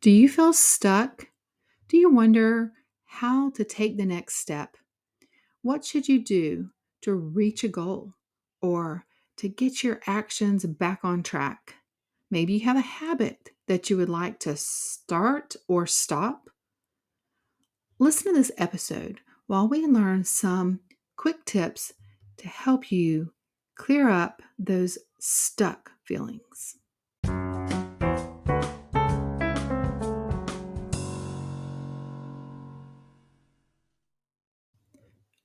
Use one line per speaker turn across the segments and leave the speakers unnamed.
Do you feel stuck? Do you wonder how to take the next step? What should you do to reach a goal or to get your actions back on track? Maybe you have a habit that you would like to start or stop. Listen to this episode while we learn some quick tips to help you clear up those stuck feelings.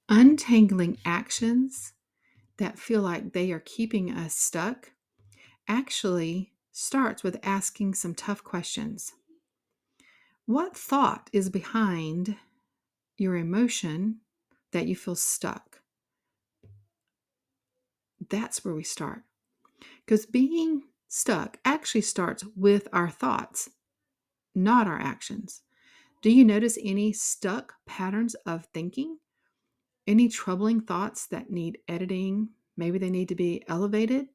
Untangling actions that feel like they are keeping us stuck actually starts with asking some tough questions. What thought is behind your emotion that you feel stuck? That's where we start. Because being stuck actually starts with our thoughts, not our actions. Do you notice any stuck patterns of thinking? Any troubling thoughts that need editing? Maybe they need to be elevated?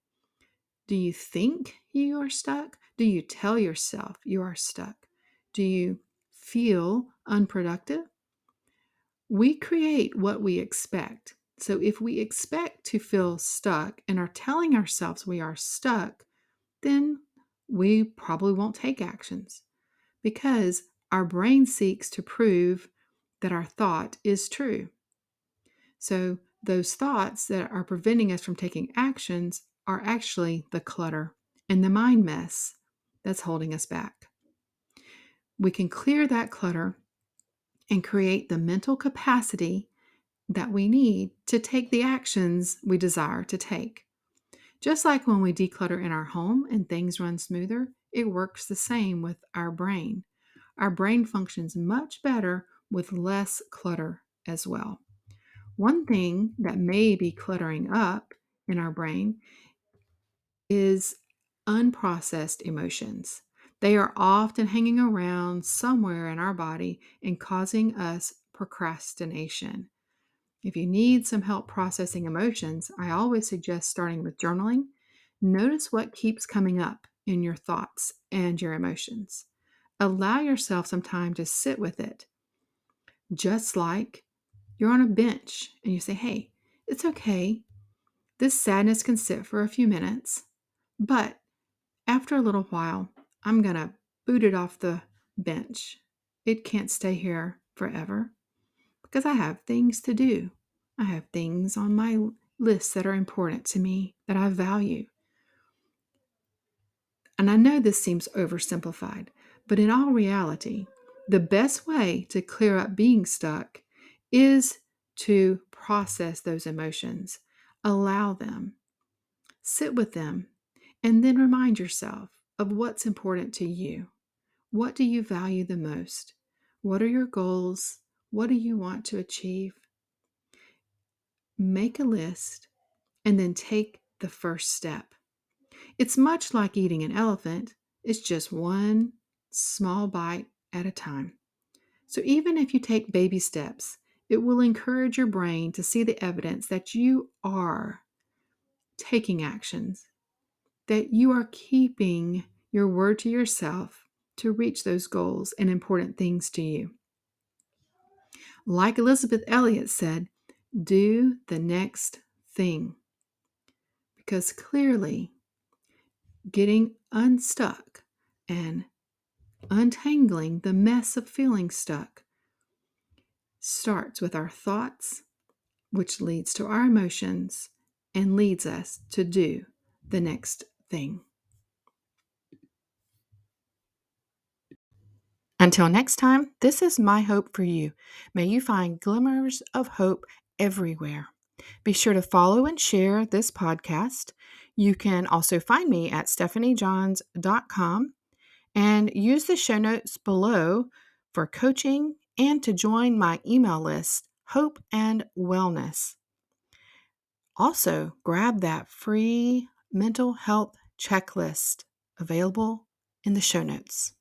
Do you think you are stuck? Do you tell yourself you are stuck? Do you feel unproductive? We create what we expect. So if we expect to feel stuck and are telling ourselves we are stuck, then we probably won't take actions because our brain seeks to prove that our thought is true. So those thoughts that are preventing us from taking actions are actually the clutter and the mind mess that's holding us back. We can clear that clutter and create the mental capacity that we need to take the actions we desire to take. Just like when we declutter in our home and things run smoother, it works the same with our brain. Our brain functions much better with less clutter as well. One thing that may be cluttering up in our brain is unprocessed emotions. They are often hanging around somewhere in our body and causing us procrastination. If you need some help processing emotions, I always suggest starting with journaling. Notice what keeps coming up in your thoughts and your emotions. Allow yourself some time to sit with it, just like you're on a bench and you say, hey, it's okay. This sadness can sit for a few minutes, but after a little while, I'm going to boot it off the bench. It can't stay here forever because I have things to do. I have things on my list that are important to me that I value. And I know this seems oversimplified, but in all reality, the best way to clear up being stuck is to process those emotions, allow them, sit with them, and then remind yourself of what's important to you. What do you value the most? What are your goals? What do you want to achieve? Make a list and then take the first step. It's much like eating an elephant. It's just one small bite at a time. So even if you take baby steps, it will encourage your brain to see the evidence that you are taking actions, that you are keeping your word to yourself to reach those goals and important things to you. Like Elizabeth Elliot said, do the next thing. Because clearly, getting unstuck and untangling the mess of feeling stuck starts with our thoughts, which leads to our emotions and leads us to do the next thing. Until next time, this is my hope for you. May you find glimmers of hope everywhere. Be sure to follow and share this podcast. You can also find me at stephaniejohns.com and use the show notes below for coaching and to join my email list, Hope and Wellness. Also, grab that free mental health checklist available in the show notes.